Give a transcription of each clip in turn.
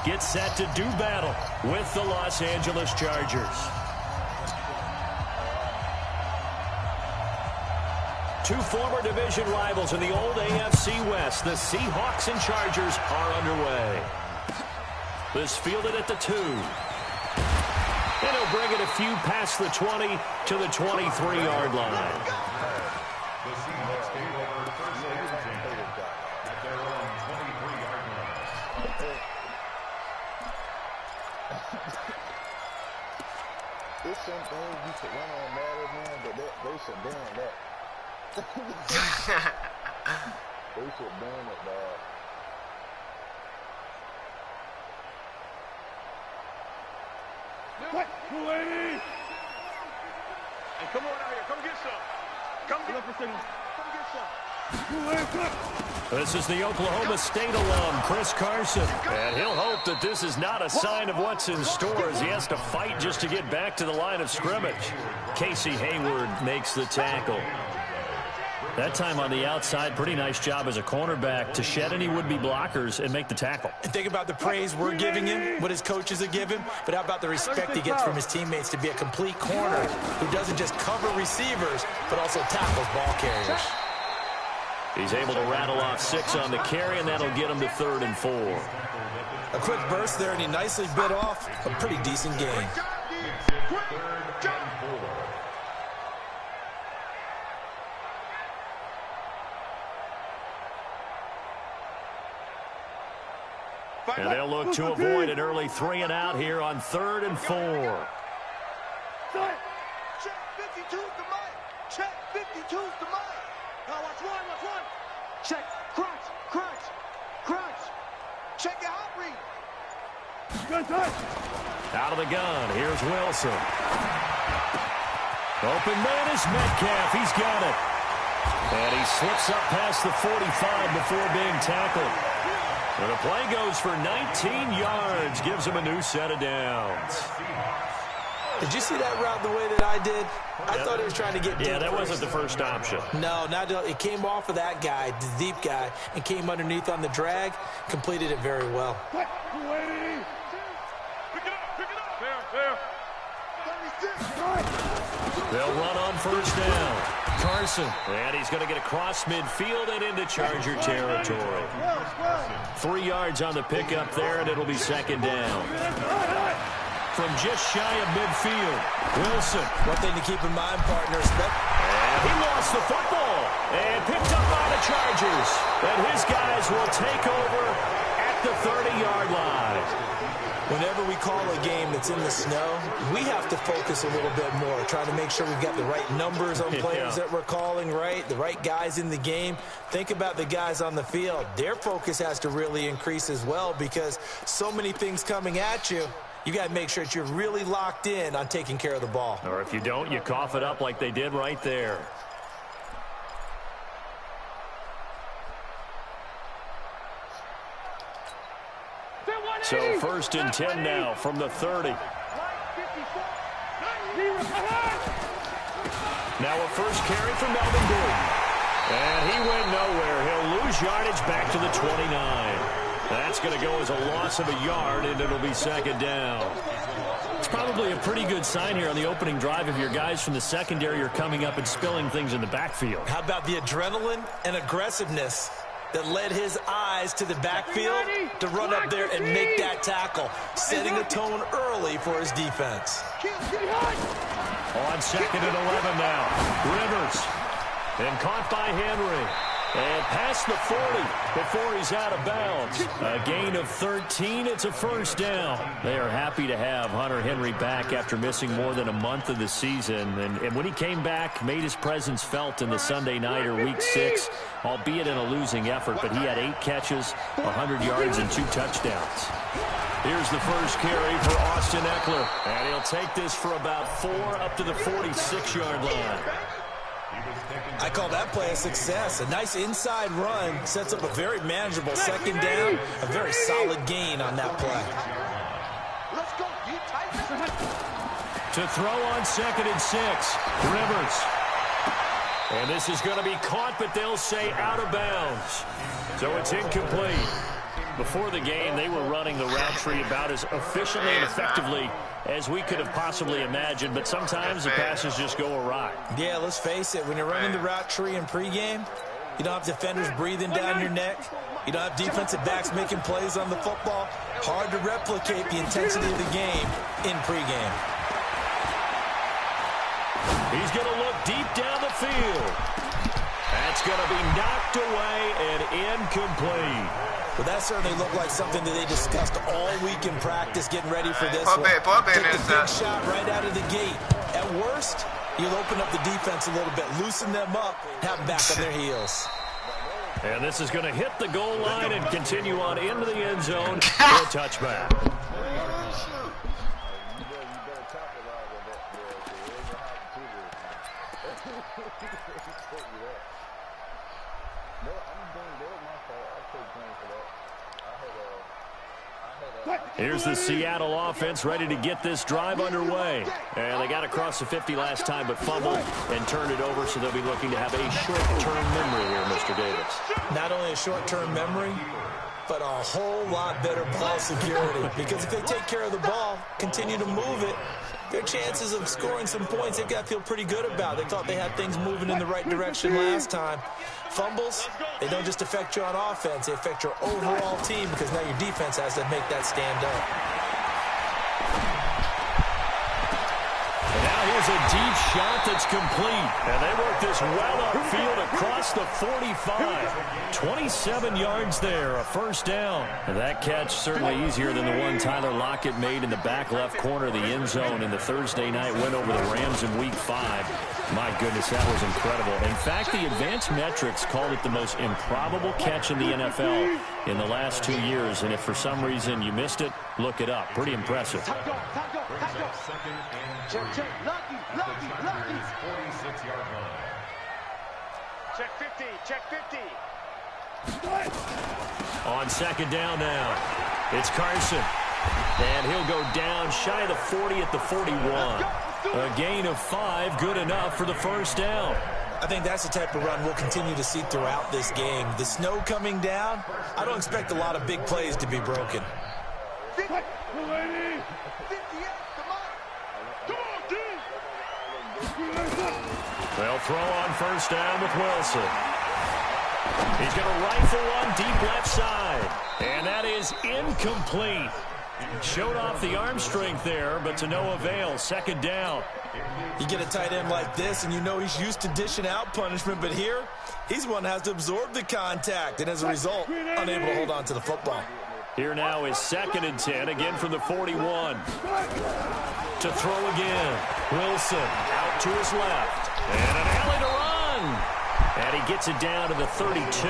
gets set to do battle with the Los Angeles Chargers. Two former division rivals in the old AFC West, the Seahawks and Chargers, are underway. This fielded at the 2. And he'll bring it a few past the 20 to the 23-yard line. There's some things you could run on Madden, man, but they should ban that. They should ban it, dog. What? Hey, come on out here. Come get some. Come get some. This is the Oklahoma State alum, Chris Carson. And he'll hope that this is not a sign of what's in store as he has to fight just to get back to the line of scrimmage. Casey Hayward makes the tackle. That time on the outside, pretty nice job as a cornerback to shed any would-be blockers and make the tackle. And think about the praise we're giving him, what his coaches are giving, but how about the respect he gets from his teammates to be a complete corner who doesn't just cover receivers, but also tackles ball carriers. He's able to rattle off 6 on the carry, and that'll get him to 3rd and 4. A quick burst there, and he nicely bit off a pretty decent gain. And they'll look to avoid an early 3 and out here on 3rd and 4. Check 52's the mic. Check 52's the mic. Now watch one. Check. Crunch. Check your hot read. Out of the gun. Here's Wilson. Open man is Metcalf. He's got it. And he slips up past the 45 before being tackled. And the play goes for 19 yards. Gives him a new set of downs. Did you see that route the way that I did? I thought he was trying to get deep. Yeah, that wasn't the first option. No, it came off of that guy, the deep guy, and came underneath on the drag. Completed it very well. Pick it up. There. They'll run on first down. Carson. And he's going to get across midfield and into Charger territory. 3 yards on the pickup there, and it'll be 2nd down. From just shy of midfield, Wilson. One thing to keep in mind, partners. And he lost the football and picked up by the Chargers. And his guys will take over at the 30-yard line. Whenever we call a game that's in the snow, we have to focus a little bit more, trying to make sure we've got the right numbers on players that we're calling, right? The right guys in the game. Think about the guys on the field. Their focus has to really increase as well because so many things coming at you. You got to make sure that you're really locked in on taking care of the ball. Or if you don't, you cough it up like they did right there. So 1st and 10 now from the 30. Now a first carry for Melvin Gordon. And he went nowhere. He'll lose yardage back to the 29. That's going to go as a loss of a yard, and it'll be 2nd down. It's probably a pretty good sign here on the opening drive if your guys from the secondary are coming up and spilling things in the backfield. How about the adrenaline and aggressiveness that led his eyes to the backfield to run up there and make that tackle, setting the tone early for his defense. On 2nd and 11 now. Rivers. And caught by Henry. And past the 40 before he's out of bounds. A gain of 13. It's a 1st down. They are happy to have Hunter Henry back after missing more than a month of the season. And when he came back, made his presence felt in the Sunday night or Week 6, albeit in a losing effort. But he had 8 catches, 100 yards, and 2 touchdowns. Here's the first carry for Austin Eckler. And he'll take this for about 4 up to the 46-yard line. I call that play a success. A nice inside run sets up a very manageable 2nd down. A very solid gain on that play. Let's go. To throw on 2nd and 6. Rivers. And this is going to be caught, but they'll say out of bounds. So it's incomplete. before the game, they were running the route tree about as efficiently and effectively as we could have possibly imagined, but sometimes the passes just go awry. Yeah, let's face it, when you're running the route tree in pregame, you don't have defenders breathing down your neck. You don't have defensive backs making plays on the football. Hard to replicate the intensity of the game in pregame. He's going to look deep down the field. That's going to be knocked away and incomplete. Well, that certainly looked like something that they discussed all week in practice, getting ready for this one. Take the big shot right out of the gate. At worst, you'll open up the defense a little bit, loosen them up, have them back on their heels. And this is going to hit the goal line and continue on into the end zone for a touchback. Here's the Seattle offense ready to get this drive underway. And they got across the 50 last time but fumbled and turned it over, so they'll be looking to have a short-term memory here, Mr. Davis. Not only a short-term memory, but a whole lot better ball security. Because if they take care of the ball, continue to move it, their chances of scoring some points, they've got to feel pretty good about. They thought they had things moving in the right direction last time. Fumbles, they don't just affect you on offense, they affect your overall team because now your defense has to make that stand up. And now here's a deep shot that's complete. And they work this well upfield across the 45. 27 yards there, a first down. And that catch certainly easier than the one Tyler Lockett made in the back left corner of the end zone in the Thursday night win over the Rams in Week 5. My goodness, that was incredible. In fact, the advanced metrics called it the most improbable catch in the NFL in the last 2 years. And if for some reason you missed it, look it up. Pretty impressive. Check, lucky. 46-yard line. Check 50, check 50. On second down now, it's Carson. And he'll go down shy of the 40 at the 41. A gain of 5, good enough for the first down. I think that's the type of run we'll continue to see throughout this game. The snow coming down, I don't expect a lot of big plays to be broken. 50. 58, come on. They'll throw on first down with Wilson. He's going to rifle one deep left side. And that is incomplete. Showed off the arm strength there, but to no avail. Second down. You get a tight end like this, and you know he's used to dishing out punishment, but here, he's one that has to absorb the contact, and as a result, unable to hold on to the football. Here now is 2nd and 10, again from the 41. To throw again. Wilson out to his left. And an alley to run. And he gets it down to the 32.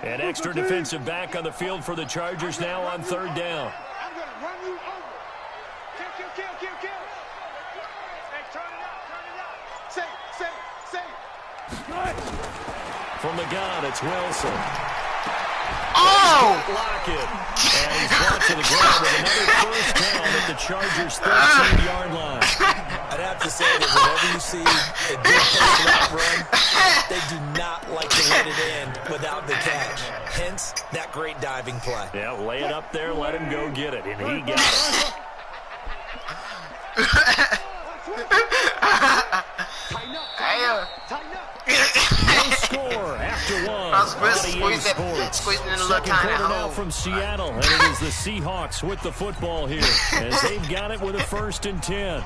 An extra defensive back on the field for the Chargers now on third down. I'm going to run you over. Kill. Hey, turn it up. Safe. From the gun, it's Wilson. Oh! Lockett. And he's brought to the ground with another first down at the Chargers' 13-yard line. I'd have to say that whenever you see a good first route run, they do not like to let it in without the catch. Hence, that great diving play. Yeah, lay it up there, let him go get it, and he got it. No score after one. Squeezing in a little Second time at quarter now home. from Seattle, and it is the Seahawks with the football here as they've got it with a 1st and 10.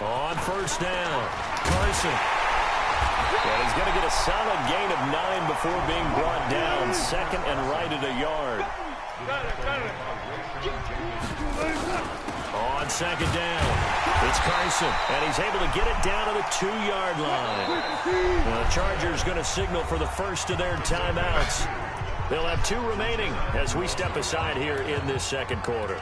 On first down, Carson. And he's going to get a solid gain of 9 before being brought down. Second and right at a yard. On second down, it's Carson, and he's able to get it down to the 2-yard line. The Chargers going to signal for the first of their timeouts. They'll have 2 remaining as we step aside here in this second quarter.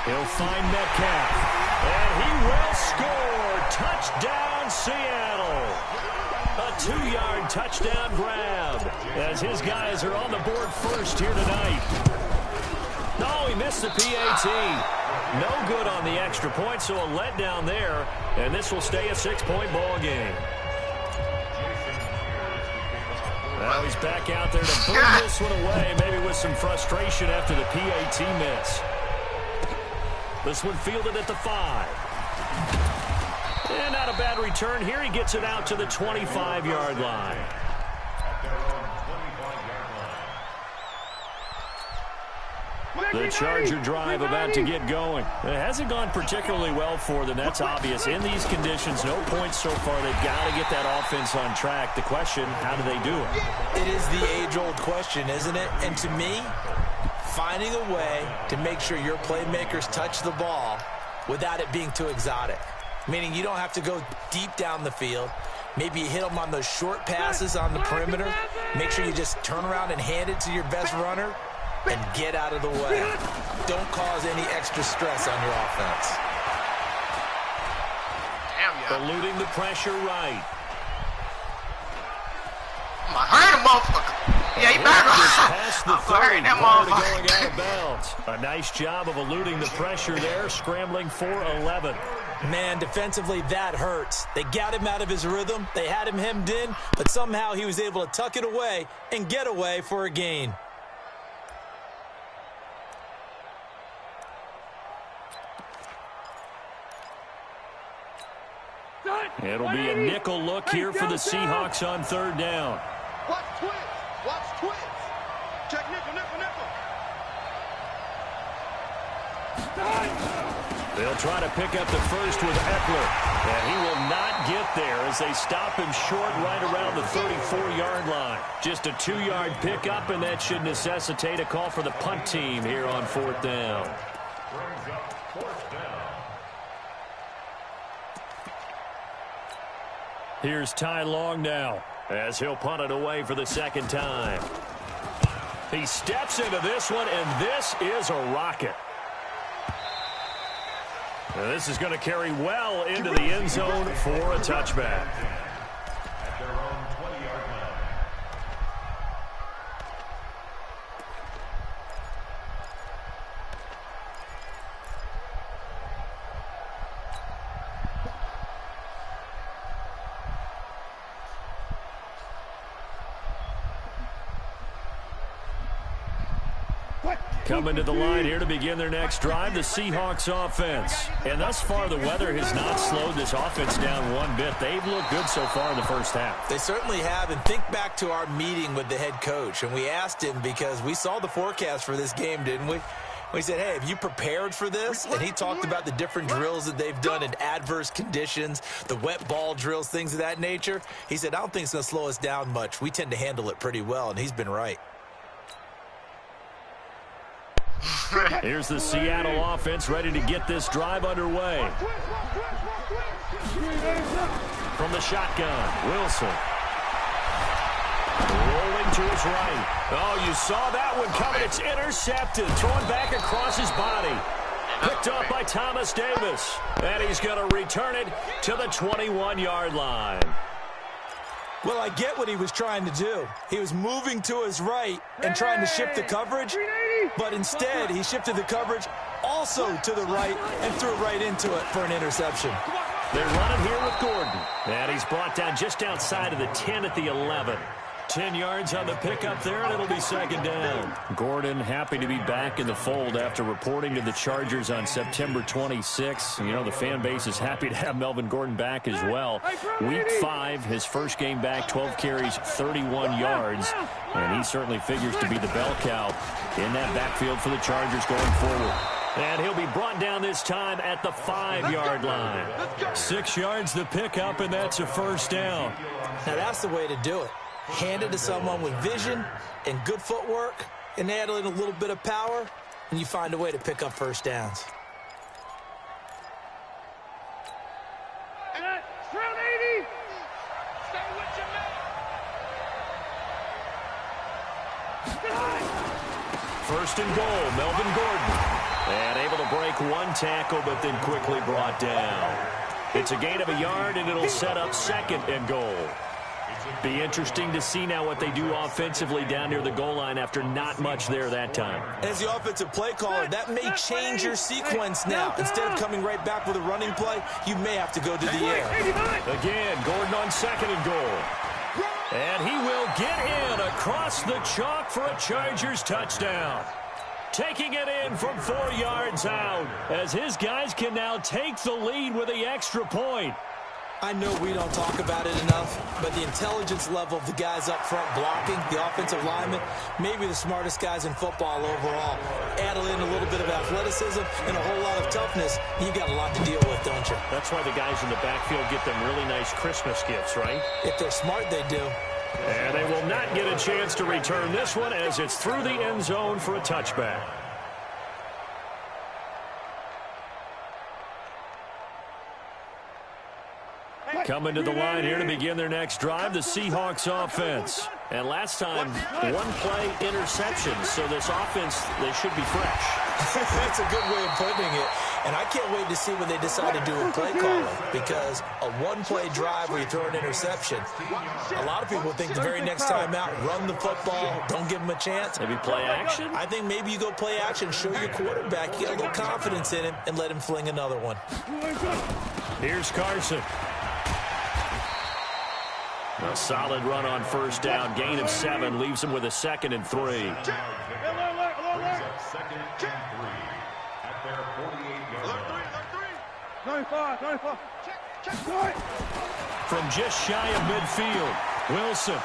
He'll find Metcalf, and he will score. Touchdown, Seattle. A 2-yard touchdown grab as his guys are on the board first here tonight. No, he missed the PAT. No good on the extra point, so a letdown there, and this will stay a 6-point ball game. Now he's back out there to boom this one away, maybe with some frustration after the PAT miss. This one fielded at the 5. And not a bad return here. He gets it out to the 25-yard line. The Charger drive about to get going. It hasn't gone particularly well for them. That's obvious. In these conditions, no points so far. They've got to get that offense on track. The question, how do they do it? It is the age-old question, isn't it? And to me, finding a way to make sure your playmakers touch the ball without it being too exotic. Meaning you don't have to go deep down the field. Maybe you hit them on those short passes on the perimeter. Make sure you just turn around and hand it to your best runner and get out of the way. Don't cause any extra stress on your offense. Damn, yeah. Eluding the pressure right. I heard him, motherfucker. Yeah, he back. Past the 30, Going out of bounds. A nice job of eluding the pressure there, scrambling for 11. Man, defensively, that hurts. They got him out of his rhythm. They had him hemmed in, but somehow he was able to tuck it away and get away for a gain. It'll be a nickel look here for the Seahawks on 3rd down. Watch twins. Watch twins. Check nickel, nickel, nickel. They'll try to pick up the first with Eckler. And he will not get there as they stop him short right around the 34-yard line. Just a 2-yard pickup, and that should necessitate a call for the punt team here on 4th down. Here's Ty Long now as he'll punt it away for the 2nd time. He steps into this one, and this is a rocket. Now this is going to carry well into the end zone for a touchback. At their own 20-yard line. Coming to the line here to begin their next drive, the Seahawks offense. And thus far, the weather has not slowed this offense down one bit. They've looked good so far in the first half. They certainly have. And think back to our meeting with the head coach. And we asked him because we saw the forecast for this game, didn't we? We said, hey, have you prepared for this? And he talked about the different drills that they've done in adverse conditions, the wet ball drills, things of that nature. He said, I don't think it's going to slow us down much. We tend to handle it pretty well, and he's been right. Here's the Seattle offense ready to get this drive underway. From the shotgun, Wilson. Rolling to his right. Oh, you saw that one coming. It's intercepted. Thrown back across his body. Picked up by Thomas Davis. And he's going to return it to the 21-yard line. Well, I get what he was trying to do. He was moving to his right and trying to shift the coverage, but instead he shifted the coverage also to the right and threw right into it for an interception. They run it here with Gordon. And he's brought down just outside of the 10 at the 11. 10 yards on the pickup there, and it'll be second down. Gordon happy to be back in the fold after reporting to the Chargers on September 26. You know, the fan base is happy to have Melvin Gordon back as well. Week 5, his first game back, 12 carries, 31 yards. And he certainly figures to be the bell cow in that backfield for the Chargers going forward. And he'll be brought down this time at the 5-yard line. 6 yards the pickup, and that's a first down. Now that's the way to do it. Hand it to someone with vision and good footwork and add in a little bit of power, and you find a way to pick up first downs. Round 80. Stay with your man. First and goal, Melvin Gordon. And able to break one tackle, but then quickly brought down. It's a gain of a yard, and it'll set up second and goal. Be interesting to see now what they do offensively down near the goal line after not much there that time. As the offensive play caller, that may change your sequence now. Instead of coming right back with a running play, you may have to go to the air. Again, Gordon on second and goal. And he will get in across the chalk for a Chargers touchdown. Taking it in from 4 yards out as his guys can now take the lead with the extra point. I know we don't talk about it enough, but the intelligence level of the guys up front blocking, the offensive linemen, maybe the smartest guys in football overall. Add in a little bit of athleticism and a whole lot of toughness, you got a lot to deal with, don't you? That's why the guys in the backfield get them really nice Christmas gifts, right? If they're smart, they do. And they will not get a chance to return this one as it's through the end zone for a touchback. Coming to the line here to begin their next drive, the Seahawks offense. And last time, one play interception. So this offense, they should be fresh. That's a good way of putting it. And I can't wait to see what they decide to do with play calling, because a one-play drive where you throw an interception, a lot of people think the very next time out, run the football, don't give them a chance. Maybe play action? I think maybe you go play action, show your quarterback, you get a little confidence in him, and let him fling another one. Here's Carson. A solid run on first down. Gain of 7 leaves him with a 2nd and 3. Second and 3 at their 48-yard line. 95. From just shy of midfield, Wilson.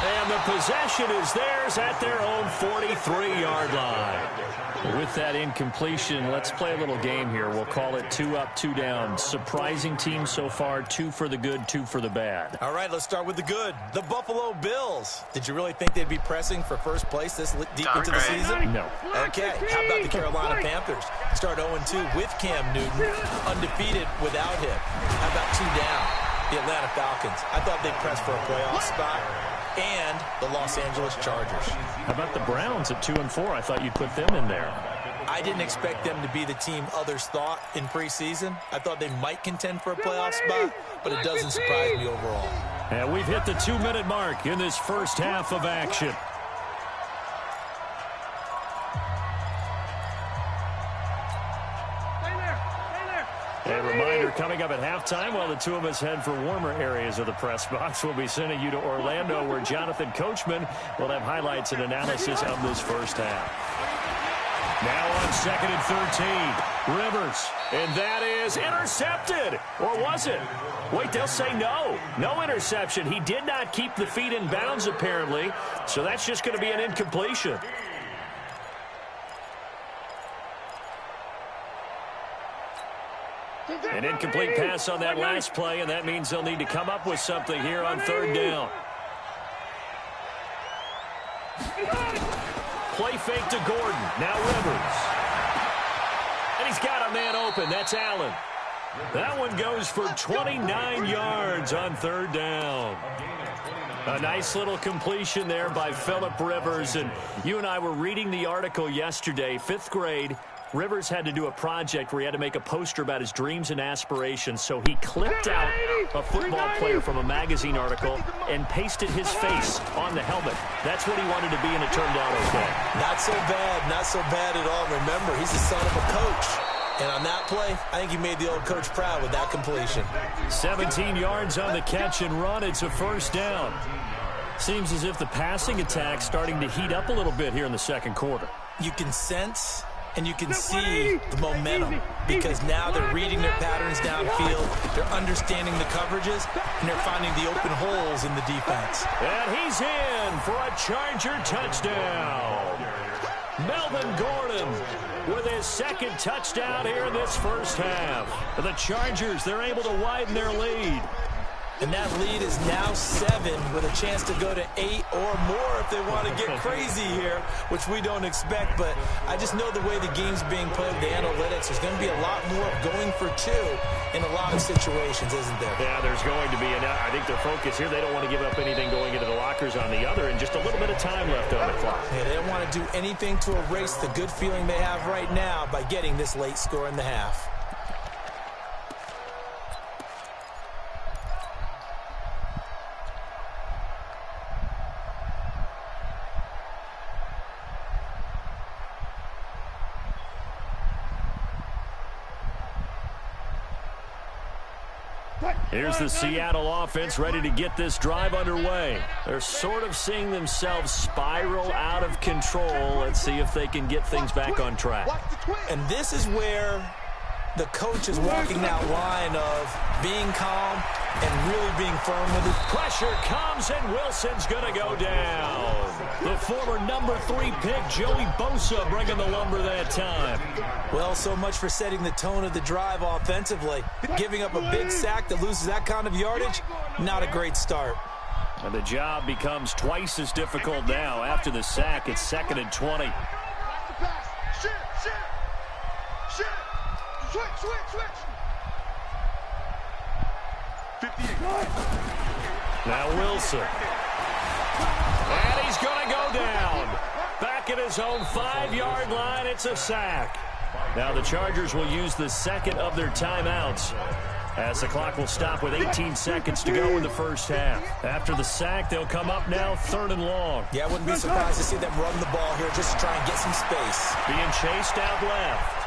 And the possession is theirs at their own 43-yard line. With that incompletion, let's play a little game here. We'll call it 2 up, 2 down. Surprising team so far, 2 for the good, 2 for the bad. All right, let's start with the good. The Buffalo Bills. Did you really think they'd be pressing for first place this deep into the season? No. Okay, how about the Carolina Panthers? Start 0-2 with Cam Newton, undefeated without him. How about 2 down? The Atlanta Falcons. I thought they'd press for a playoff spot. And the Los Angeles Chargers. How about the Browns at 2 and 4? I thought you'd put them in there. I didn't expect them to be the team others thought in preseason. I thought they might contend for a playoff spot, but it doesn't surprise me overall. And we've hit the 2-minute mark in this first half of action. A reminder coming up at halftime while the two of us head for warmer areas of the press box. We'll be sending you to Orlando where Jonathan Coachman will have highlights and analysis of this first half. Now on 2nd and 13, Rivers. And that is intercepted. Or was it? Wait, they'll say no. No interception. He did not keep the feet in bounds apparently. So that's just going to be an incompletion. An incomplete pass on that last play, and that means they'll need to come up with something here on 3rd down. Play fake to Gordon. Now Rivers. And he's got a man open. That's Allen. That one goes for 29 yards on 3rd down. A nice little completion there by Phillip Rivers. And you and I were reading the article yesterday, 5th grade. Rivers had to do a project where he had to make a poster about his dreams and aspirations, so he clipped out a football player from a magazine article and pasted his face on the helmet. That's what he wanted to be, and it turned out okay. Not so bad at all. Remember, he's the son of a coach. And on that play, I think he made the old coach proud with that completion. 17 yards on the catch and run. It's a first down. Seems as if the passing attack's starting to heat up a little bit here in the second quarter. You can sense and you can see the momentum because now they're reading their patterns downfield, they're understanding the coverages, and they're finding the open holes in the defense. And he's in for a Charger touchdown. Melvin Gordon with his second touchdown here in this first half. The Chargers, they're able to widen their lead. And that lead is now 7 with a chance to go to 8 or more if they want to get crazy here, which we don't expect. But I just know the way the game's being played, the analytics, there's going to be a lot more of going for 2 in a lot of situations, isn't there? Yeah, there's going to be. And I think their focus here, they don't want to give up anything going into the lockers on the other, and just a little bit of time left on the clock. Yeah, they don't want to do anything to erase the good feeling they have right now by getting this late score in the half. Here's the Seattle offense ready to get this drive underway. They're sort of seeing themselves spiral out of control. Let's see if they can get things back on track. And this is where the coach is walking that line of being calm and really being firm with it. Pressure comes, and Wilson's going to go down. The former number 3 pick, Joey Bosa, bringing the lumber that time. Well, so much for setting the tone of the drive offensively. Giving up a big sack that loses that kind of yardage, not a great start. And the job becomes twice as difficult now. After the sack, it's 2nd and 20. Switch. 58. Now Wilson. And he's going to go down. Back at his own 5-yard line, it's a sack. Now the Chargers will use the second of their timeouts as the clock will stop with 18 seconds to go in the first half. After the sack, they'll come up now 3rd and long. Yeah, I wouldn't be surprised to see them run the ball here just to try and get some space. Being chased out left.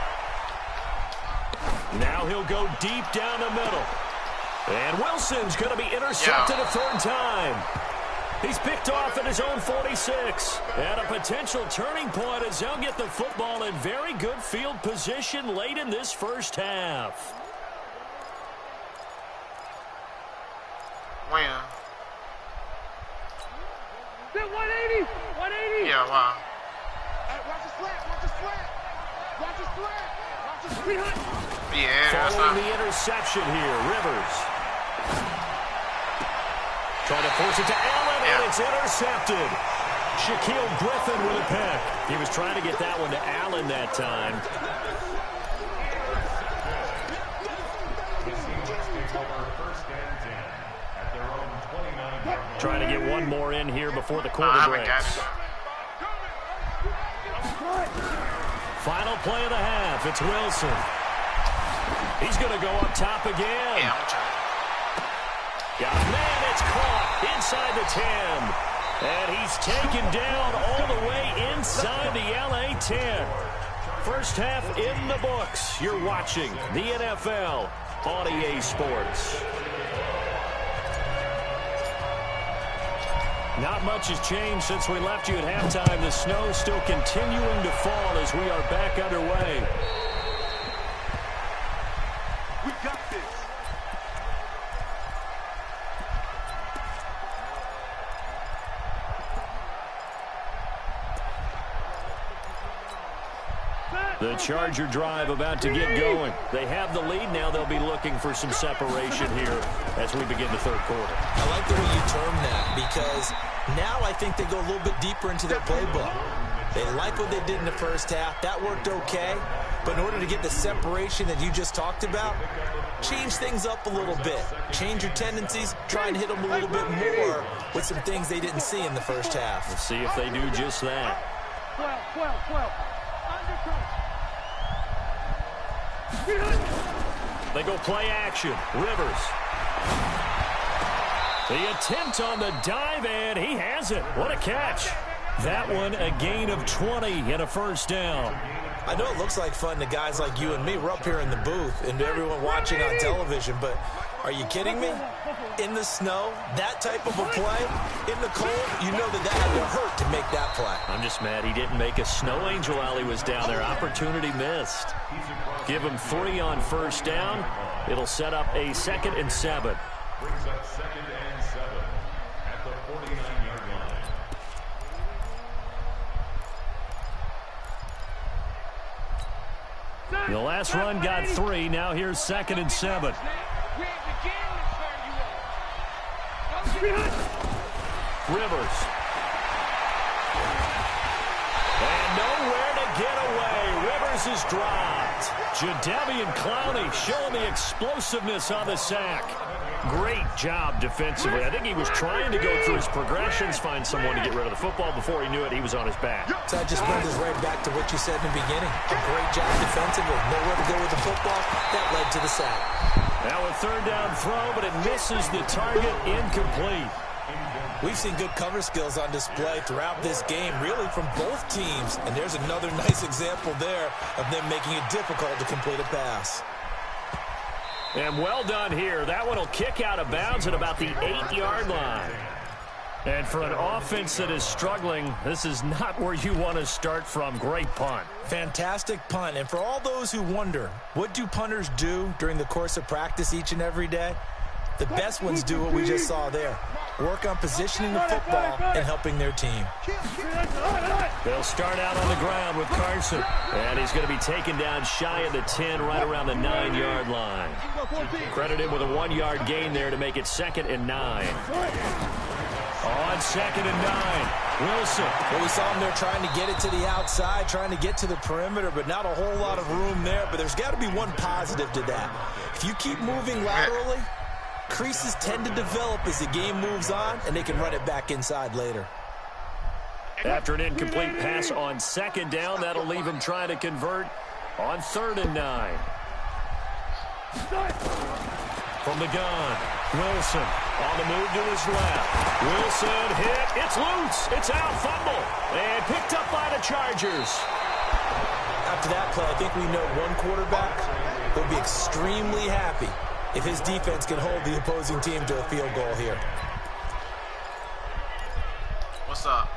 Now he'll go deep down the middle. And Wilson's going to be intercepted a 3rd time. He's picked off at his own 46. And a potential turning point as they'll get the football in very good field position late in this first half. When? 180. Yeah, wow. Watch the slant. Yeah, that's Following not... the interception here, Rivers. Trying to force it to Allen, and it's intercepted. Shaquille Griffin with a pick. He was trying to get that one to Allen that time. Trying to get one more in here before the quarter breaks. Final play of the half. It's Wilson. He's going to go up top again. Yeah, Got a man, it's caught inside the 10. And he's taken down all the way inside the LA 10. First half in the books. You're watching the NFL on EA Sports. Not much has changed since we left you at halftime. The snow still continuing to fall as we are back underway. We got this. The Charger drive about to get going. They have the lead. Now they'll be looking for some separation here as we begin the third quarter. I like the way you term that because now I think they go a little bit deeper into their playbook. They like what they did in the first half. That worked okay. But in order to get the separation that you just talked about, change things up a little bit. Change your tendencies. Try and hit them a little bit more with some things they didn't see in the first half. Let's see if they do just that. 12. They go play action. Rivers. The attempt on the dive, and he has it. What a catch. That one a gain of 20 and a first down. I know it looks like fun to guys like you and me. We're up here in the booth and to everyone watching on television, but are you kidding me? In the snow, that type of a play, in the cold, you know that had to hurt to make that play. I'm just mad he didn't make a snow angel while he was down there. Opportunity missed. Give him 3 on first down. It'll set up a 2nd and 7. Brings up 2nd and 7 at the 49-yard line. The last run got 3. Now here's 2nd and 7. Rivers. And nowhere to get away. Rivers is dropped. Jadeveon Clowney showing the explosiveness on the sack. Great job defensively. I think he was trying to go through his progressions, find someone to get rid of the football. Before he knew it, he was on his back. So that just brings us right back to what you said in the beginning. A great job defensively. Nowhere to go with the football. That led to the sack. Now a 3rd down throw, but it misses the target. Incomplete. We've seen good cover skills on display throughout this game, really from both teams. And there's another nice example there of them making it difficult to complete a pass. And well done here. That one will kick out of bounds at about the 8-yard line. And for an offense that is struggling, this is not where you want to start from. Great punt. Fantastic punt. And for all those who wonder, what do punters do during the course of practice each and every day? The best ones do what we just saw there. Work on positioning the football and helping their team. They'll start out on the ground with Carson. And he's going to be taken down shy of the 10, right around the 9-yard line. Credit him with a 1-yard gain there to make it 2nd and 9. On 2nd and 9, Wilson. Well, we saw him there trying to get it to the outside, trying to get to the perimeter, but not a whole lot of room there. But there's got to be one positive to that. If you keep moving laterally, creases tend to develop as the game moves on, and they can run it back inside later. After an incomplete pass on 2nd down, that'll leave him trying to convert on 3rd and 9. From the gun, Wilson on the move to his left. Wilson hit. It's loose. It's out. Fumble. And picked up by the Chargers. After that play, I think we know one quarterback will be extremely happy if his defense can hold the opposing team to a field goal here. What's up?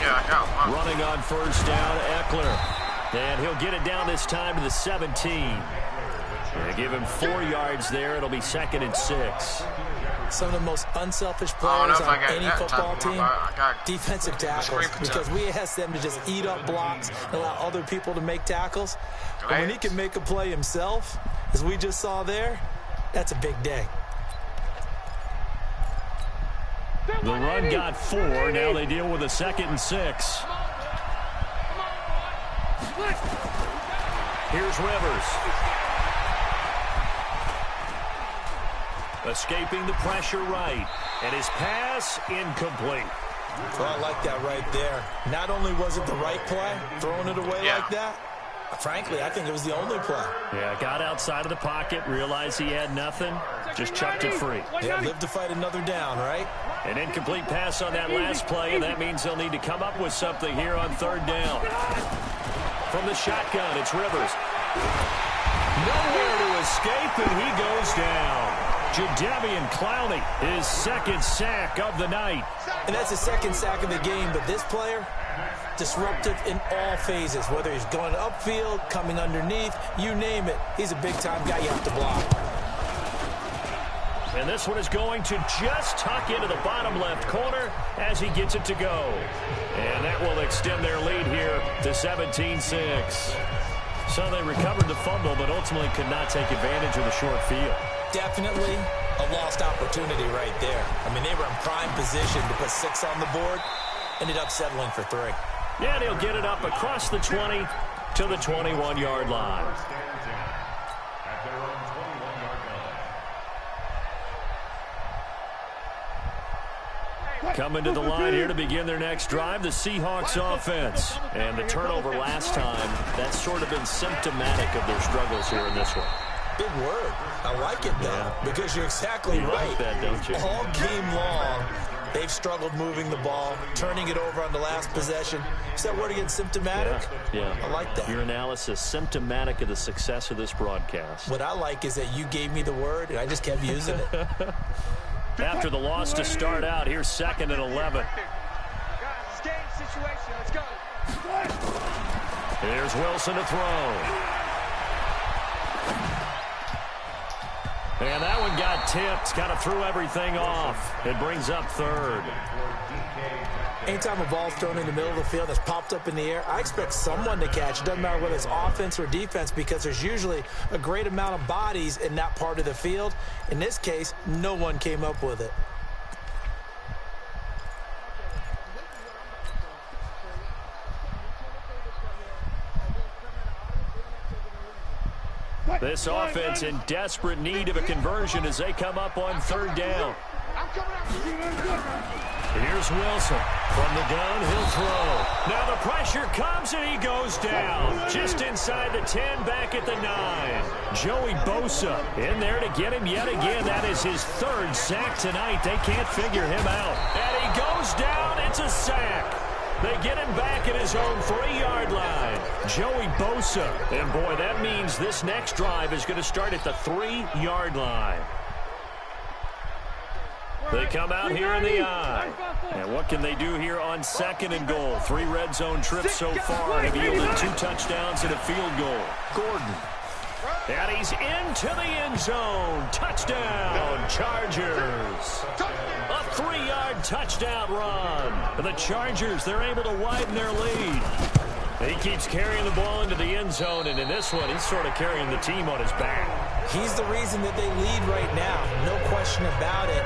Yeah, I got him. Running on first down, Eckler. And he'll get it down this time to the 17. They give him 4 yards there. It'll be 2nd and 6. Some of the most unselfish players on any football team, defensive tackles, because we ask them to just eat up blocks and allow other people to make tackles. But when he can make a play himself, as we just saw there, that's a big day. The run got 4. Now they deal with a 2nd and 6. Here's Rivers. Escaping the pressure right. And his pass incomplete. Well, I like that right there. Not only was it the right play, throwing it away like that, frankly, I think it was the only play. Yeah, got outside of the pocket, realized he had nothing, just chucked it free. Yeah, live to fight another down, right? An incomplete pass on that last play, and that means they'll need to come up with something here on 3rd down. From the shotgun, it's Rivers. Nowhere to escape, and he goes down. Jadeveon Clowney, his 2nd sack of the night. And that's his 2nd sack of the game, but this player, disruptive in all phases, whether he's going upfield, coming underneath, you name it. He's a big-time guy you have to block. And this one is going to just tuck into the bottom left corner as he gets it to go. And that will extend their lead here to 17-6. So they recovered the fumble, but ultimately could not take advantage of the short field. Definitely a lost opportunity right there. I mean, they were in prime position to put 6 on the board, ended up settling for 3. Yeah, they'll get it up across the 20 to the 21-yard line. Coming to the line here to begin their next drive, the Seahawks offense. And the turnover last time, that's sort of been symptomatic of their struggles here in this one. Big word. I like it, though, because you're exactly You right. like that, don't you? All game long, they've struggled moving the ball, turning it over on the last possession. Is that word again, symptomatic? Yeah. I like that. Your analysis, symptomatic of the success of this broadcast. What I like is that you gave me the word, and I just kept using it. After the loss to start out, here's 2nd and 11. Guys, it's game situation. Let's go. Here's Wilson to throw. And that one got tipped. Kind of threw everything off. It brings up 3rd. Anytime a ball's thrown in the middle of the field that's popped up in the air, I expect someone to catch. It doesn't matter whether it's offense or defense, because there's usually a great amount of bodies in that part of the field. In this case, no one came up with it. This offense in desperate need of a conversion as they come up on 3rd down. Here's Wilson. From the gun, he'll throw. Now the pressure comes and he goes down. Just inside the 10, back at the 9. Joey Bosa in there to get him yet again. That is his 3rd sack tonight. They can't figure him out. And he goes down. It's a sack. They get him back at his own 3-yard line. Joey Bosa. And boy, that means this next drive is going to start at the 3-yard line. They come out here in the eye. And what can they do here on 2nd and goal? 3 red zone trips so far have yielded 2 touchdowns and a field goal. Gordon. And he's into the end zone. Touchdown, Chargers. A 3-yard touchdown run. The Chargers, they're able to widen their lead. He keeps carrying the ball into the end zone, and in this one, he's sort of carrying the team on his back. He's the reason that they lead right now. No question about it.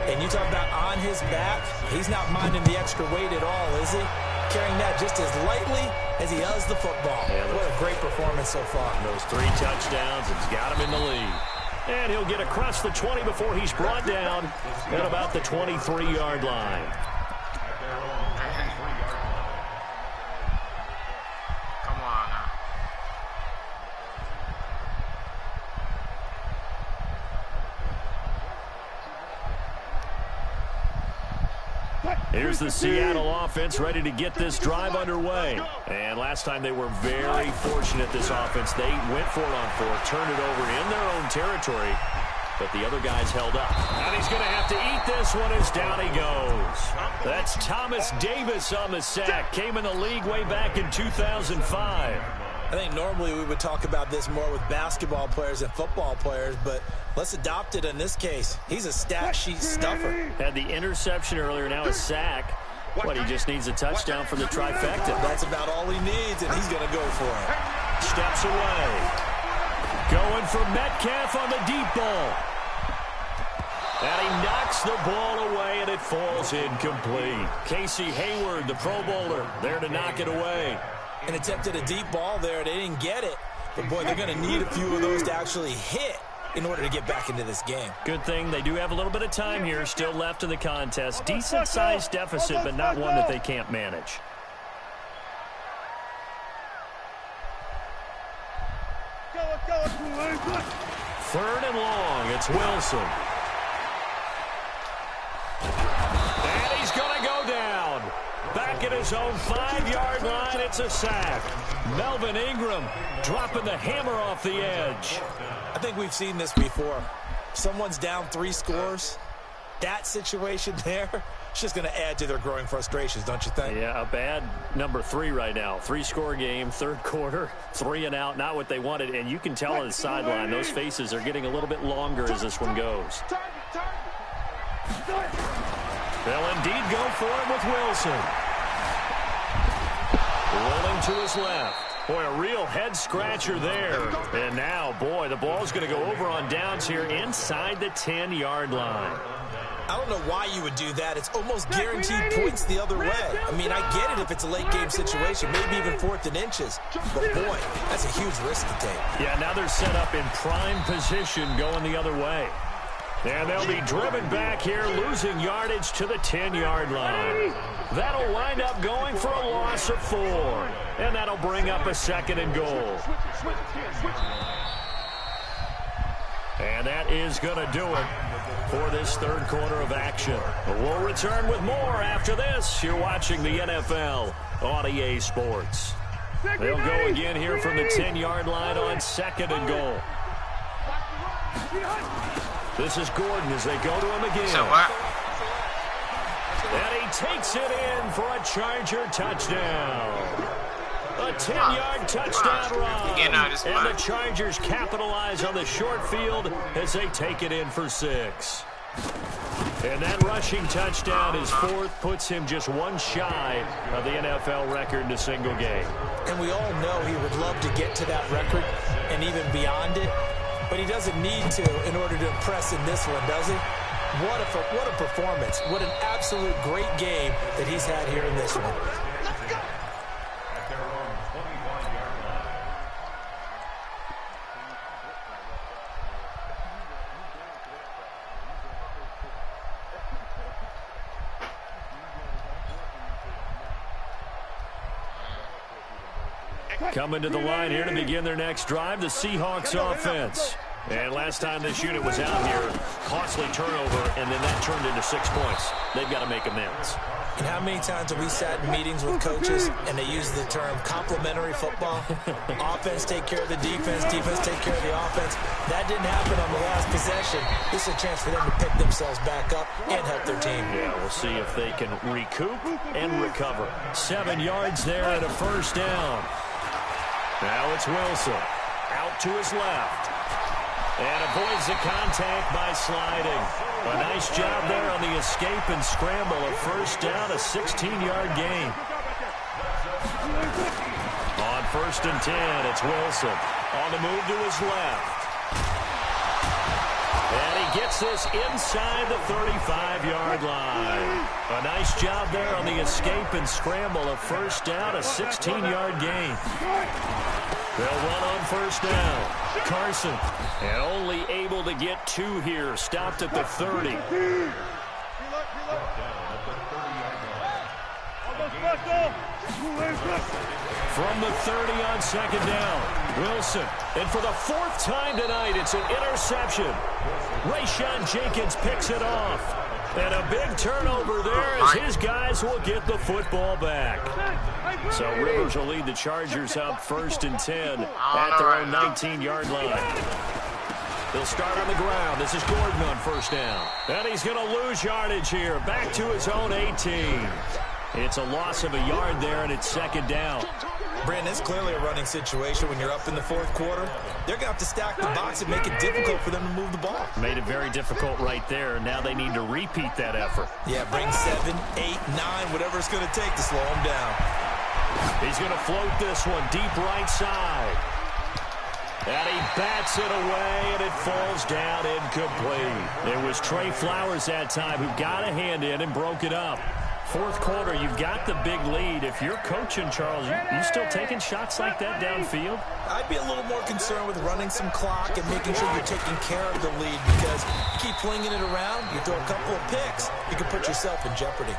And you talk about on his back, he's not minding the extra weight at all, is he? Carrying that just as lightly as he does the football. Yeah, what a great performance so far. Those 3 touchdowns has got him in the lead. And he'll get across the 20 before he's brought down at about the 23-yard line. Come on now. Here's the Seattle offense ready to get this drive underway. And last time they were very fortunate, this offense. They went for it on 4th, turned it over in their own territory, but the other guys held up. And he's going to have to eat this one as down he goes. That's Thomas Davis on the sack. Came in the league way back in 2005. I think normally we would talk about this more with basketball players and football players, but let's adopt it in this case. He's a stat sheet stuffer. Had the interception earlier, now a sack. What, he just needs a touchdown for the trifecta. That's about all he needs, and he's going to go for it. Steps away. Going for Metcalf on the deep ball. And he knocks the ball away, and it falls incomplete. Casey Hayward, the Pro Bowler, there to knock it away. And attempted a deep ball there. They didn't get it. But, boy, they're going to need a few of those to actually hit in order to get back into this game. Good thing they do have a little bit of time here still left in the contest. Decent-sized deficit, but not one that they can't manage. Third and long. It's Wilson. And he's going to go down. Back at his own 5-yard line, it's a sack. Melvin Ingram dropping the hammer off the edge. I think we've seen this before. Someone's down 3 scores. That situation there, it's just going to add to their growing frustrations, don't you think? Yeah, a bad number 3 right now. 3-score game, 3rd quarter, 3 and out, not what they wanted. And you can tell on the sideline, those faces are getting a little bit longer as this one goes. They'll indeed go for it with Wilson. Rolling to his left. Boy, a real head-scratcher there. And now, boy, the ball's going to go over on downs here inside the 10-yard line. I don't know why you would do that. It's almost guaranteed points the other way. I mean, I get it if it's a late-game situation, maybe even 4th and inches. But, boy, that's a huge risk to take. Yeah, now they're set up in prime position going the other way. And they'll be driven back here, losing yardage to the 10-yard line. That'll wind up going for a loss of 4. And that'll bring up a 2nd and goal. And that is going to do it for this third quarter of action. We'll return with more after this. You're watching the NFL on EA Sports. They'll go again here from the 10-yard line on second and goal. This is Gordon as they go to him again. So what? And he takes it in for a Charger touchdown. A 10-yard touchdown run. And the Chargers capitalize on the short field as they take it in for 6. And that rushing touchdown, his fourth, puts him just one shy of the NFL record in a single game. And we all know he would love to get to that record and even beyond it, but he doesn't need to in order to impress in this one, does he? What a performance. What an absolute great game that he's had here in this one. Coming to the line here to begin their next drive, the Seahawks offense. And last time this unit was out here, costly turnover, and then that turned into 6 points. They've got to make amends. And how many times have we sat in meetings with coaches and they use the term complementary football? Offense take care of the defense, defense take care of the offense. That didn't happen on the last possession. This is a chance for them to pick themselves back up and help their team. Yeah, we'll see if they can recoup and recover. 7 yards there and a first down. Now it's Wilson. Out to his left. And avoids the contact by sliding. A nice job there on the escape and scramble. A first down, a 16-yard gain. On 1st and 10, it's Wilson. On the move to his left. And he gets this inside the 35-yard line. A nice job there on the escape and scramble. A first down, a 16-yard gain. They'll run on first down. Carson, and only able to get 2 here. Stopped at the 30. From the 30 on second down, Wilson. And for the 4th time tonight, it's an interception. Rayshawn Jenkins picks it off. And a big turnover there as his guys will get the football back. So Rivers will lead the Chargers up 1st and 10 at their own 19-yard line. They'll start on the ground. This is Gordon on first down. And he's going to lose yardage here. Back to his own 18. It's a loss of a yard there, and it's second down. Brandon, it's clearly a running situation when you're up in the 4th quarter. They're going to have to stack the box and make it difficult for them to move the ball. Made it very difficult right there. Now they need to repeat that effort. Yeah, bring 7, 8, 9, whatever it's going to take to slow them down. He's going to float this one deep right side. And he bats it away, and it falls down incomplete. It was Trey Flowers that time who got a hand in and broke it up. 4th quarter, you've got the big lead. If you're coaching, Charles, you still taking shots like that downfield? I'd be a little more concerned with running some clock and making sure you're taking care of the lead, because you keep flinging it around, you throw a couple of picks, you can put yourself in jeopardy.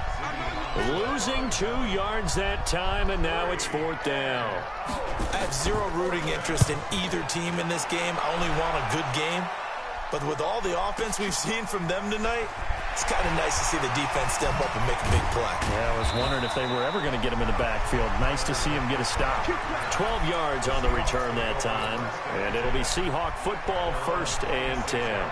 Losing 2 yards that time, and now it's 4th down. I have zero rooting interest in either team in this game. I only want a good game. But with all the offense we've seen from them tonight, it's kind of nice to see the defense step up and make a big play. Yeah, I was wondering if they were ever going to get him in the backfield. Nice to see him get a stop. 12 yards on the return that time. And it'll be Seahawk football, 1st and 10.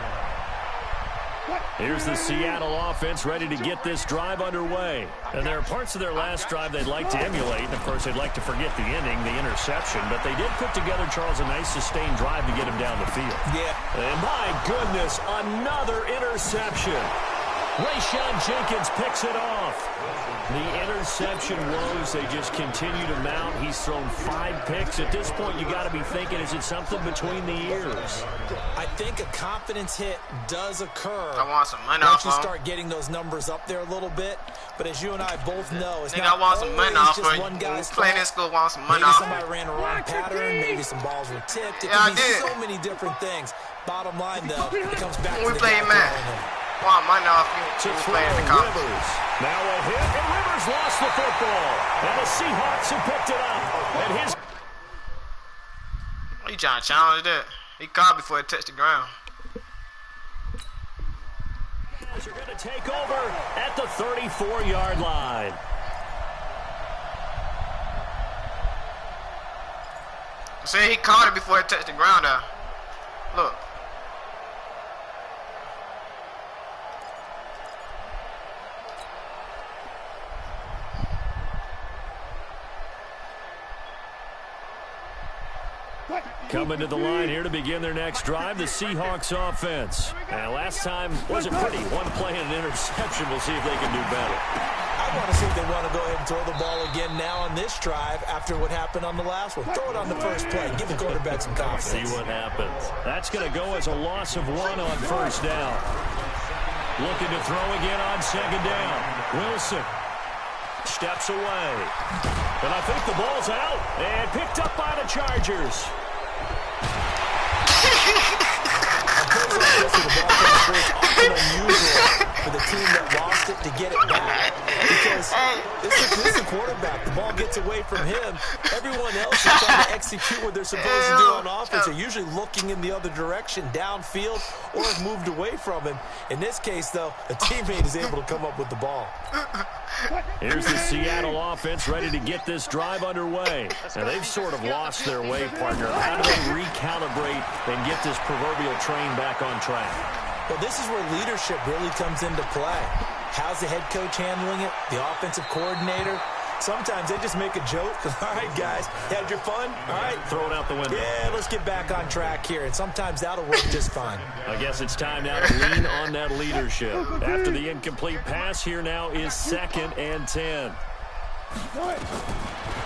Here's the Seattle offense ready to get this drive underway. And there are parts of their last drive they'd like to emulate. And, of course, they'd like to forget the ending, the interception. But they did put together, Charles, a nice sustained drive to get him down the field. Yeah. And, my goodness, another interception. Rayshawn Jenkins picks it off. The interception woes, they just continue to mount. He's thrown 5 picks. At this point, you got to be thinking, is it something between the ears? I think a confidence hit does occur. I want some money once off you him. start getting those numbers up there a little bit. But as you and I both know, it's Nigga, not I want some money always off just for one you. guy's Playing fault. in school, want some money Maybe off. somebody ran a wrong pattern. Maybe some balls were tipped. It Yeah, could be I did. so many different things. Bottom line, though, it comes back When to we the play guy Madden, throwing him. want money off To you. We throw play in the college. Rivers. Now a hit, and Rivers lost the football. And the Seahawks have picked it up. And his... He trying to challenge that. He caught before it touched the ground. Seahawks are going to take over at the 34-yard line. Say he caught it before it touched the ground now. Look. Coming to the line here to begin their next drive, the Seahawks offense. And last time wasn't pretty. One play and an interception. We'll see if they can do better. I want to see if they want to go ahead and throw the ball again now on this drive after what happened on the last one. Throw it on the first play. Give the quarterback some confidence. See what happens. That's going to go as a loss of 1 on first down. Looking to throw again on second down. Wilson steps away. And I think the ball's out and picked up by the Chargers. It's often unusual for the team that lost it to get it back because this is the quarterback. The ball gets away from him. Everyone else is trying to execute what they're supposed to do on offense. They're usually looking in the other direction, downfield, or have moved away from him. In this case, though, a teammate is able to come up with the ball. Here's the Seattle offense ready to get this drive underway. Now, they've sort of lost their way, partner. How do they recalibrate and get this proverbial train back on track? Well, this is where leadership really comes into play. How's the head coach handling it? The offensive coordinator? Sometimes they just make a joke. All right, guys, had your fun? All right. Throw it out the window. Yeah, let's get back on track here. And sometimes that'll work just fine. I guess it's time now to lean on that leadership. After the incomplete pass, here now is 2nd and 10.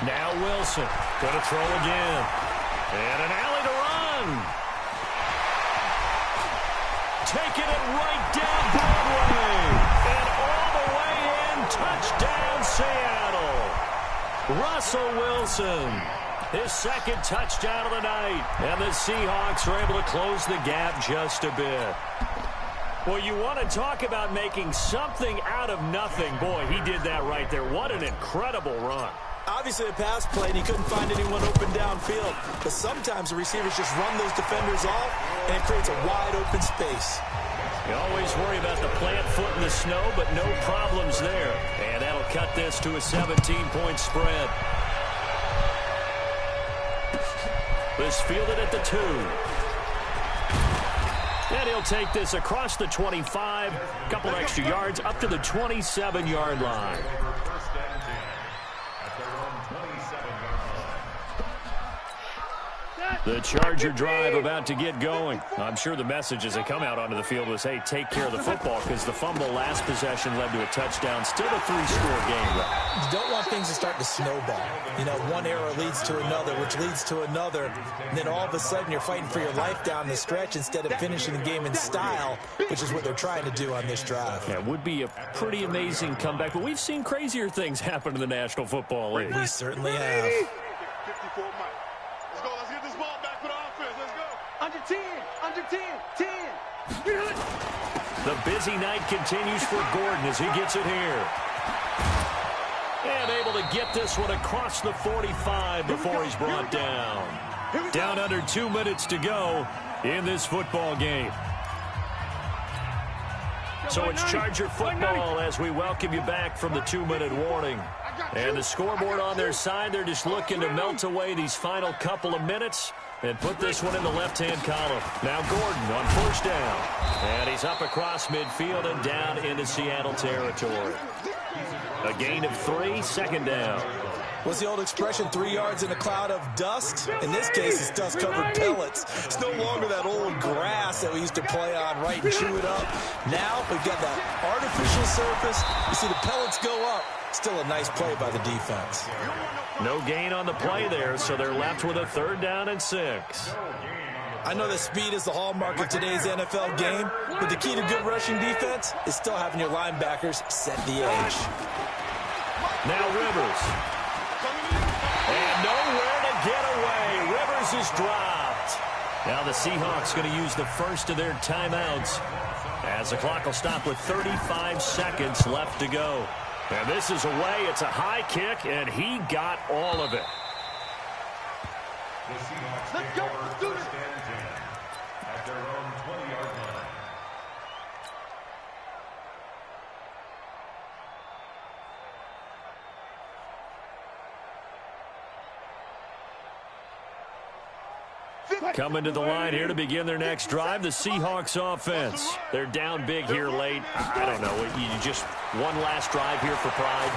Now Wilson going to throw again. And an alley to run. Taking it right down Broadway. And all the way in. Touchdown, Seattle. Russell Wilson, his 2nd touchdown of the night. And the Seahawks are able to close the gap just a bit. Well, you want to talk about making something out of nothing. Boy, he did that right there. What an incredible run. Obviously a pass play, and he couldn't find anyone open downfield. But sometimes the receivers just run those defenders off, and it creates a wide open space. You always worry about the plant foot in the snow, but no problems there. And that'll cut this to a 17-point spread. This fielded at the 2. And he'll take this across the 25, a couple extra yards, up to the 27-yard line. The Charger drive about to get going. I'm sure the message as they come out onto the field was, hey, take care of the football, because the fumble last possession led to a touchdown. Still a 3-score game. You don't want things to start to snowball. You know, one error leads to another, which leads to another. And then all of a sudden you're fighting for your life down the stretch instead of finishing the game in style, which is what they're trying to do on this drive. Yeah, it would be a pretty amazing comeback, but we've seen crazier things happen in the National Football League. We certainly have. 54 Mike. Let's go. Let's get this ball back for the offense. Let's go. Under 10. Under 10. 10. The busy night continues for Gordon as he gets it here. And able to get this one across the 45 before he's brought down. Down under 2 minutes to go in this football game. So it's Charger football as we welcome you back from the 2-minute warning. And the scoreboard on their side, they're just looking to melt away these final couple of minutes and put this one in the left-hand column. Now Gordon on first down. And he's up across midfield and down into Seattle territory. A gain of 3, 2nd down. What's the old expression, 3 yards in a cloud of dust? In this case, it's dust-covered pellets. It's no longer that old grass that we used to play on, right, and chew it up. Now we've got that artificial surface. You see the pellets go up. Still a nice play by the defense. No gain on the play there, so they're left with a 3rd down and 6. I know that speed is the hallmark of today's NFL game, but the key to good rushing defense is still having your linebackers set the edge. Now Rivers. And nowhere to get away. Rivers is dropped. Now the Seahawks going to use the first of their timeouts as the clock will stop with 35 seconds left to go. And this is away. It's a high kick, and he got all of it. The Seahawks Let's go. Let's do this. at their own 20-yard line. Coming to the line here to begin their next drive, the Seahawks offense. They're down big here late. I don't know. You just one last drive here for pride.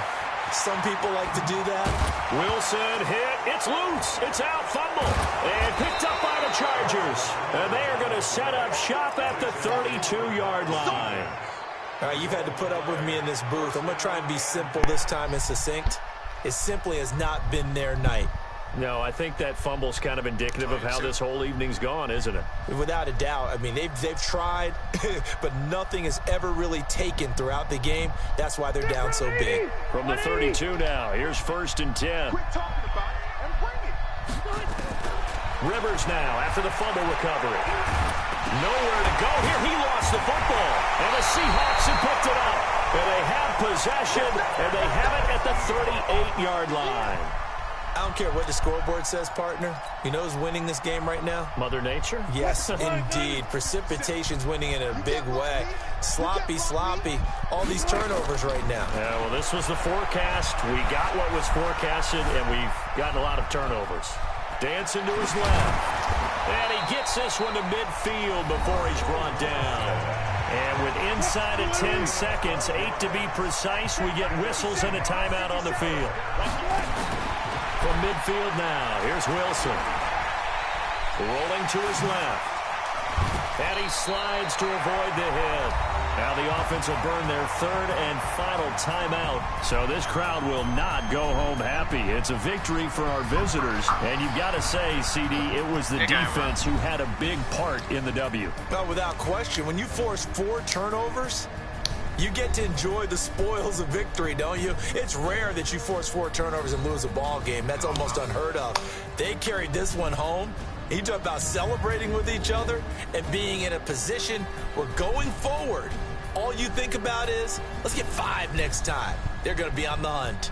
Some people like to do that. Wilson hit. It's loose. It's out. Fumble. And picked up by the Chargers. And they are going to set up shop at the 32-yard line. All right, you've had to put up with me in this booth. I'm going to try and be simple this time and succinct. It simply has not been their night. No, I think that fumble's kind of indicative of how this whole evening's gone, isn't it? Without a doubt. I mean, they've tried, but nothing has ever really taken throughout the game. That's why they're down so big. From the 32 now, here's 1st and 10. Quit talking about it and bring it. Rivers now after the fumble recovery. Nowhere to go here. He lost the football. And the Seahawks have picked it up. And they have possession, and they have it at the 38-yard line. I don't care what the scoreboard says, partner. You know who's winning this game right now? Mother Nature? Yes, indeed. Precipitation's winning in a big way. Sloppy. All these turnovers right now. Yeah, well, this was the forecast. We got what was forecasted, and we've gotten a lot of turnovers. Dancing to his left. And he gets this one to midfield before he's brought down. And with inside of 10 seconds, 8 to be precise, we get whistles and a timeout on the field. From midfield now, here's Wilson. Rolling to his left. And he slides to avoid the hit. Now the offense will burn their 3rd and final timeout. So this crowd will not go home happy. It's a victory for our visitors. And you've got to say, CD, it was the defense who had a big part in the W. No, without question. When you force 4 turnovers, you get to enjoy the spoils of victory, don't you? It's rare that you force 4 turnovers and lose a ball game. That's almost unheard of. They carried this one home. You talk about celebrating with each other and being in a position where going forward, all you think about is, let's get 5 next time. They're going to be on the hunt.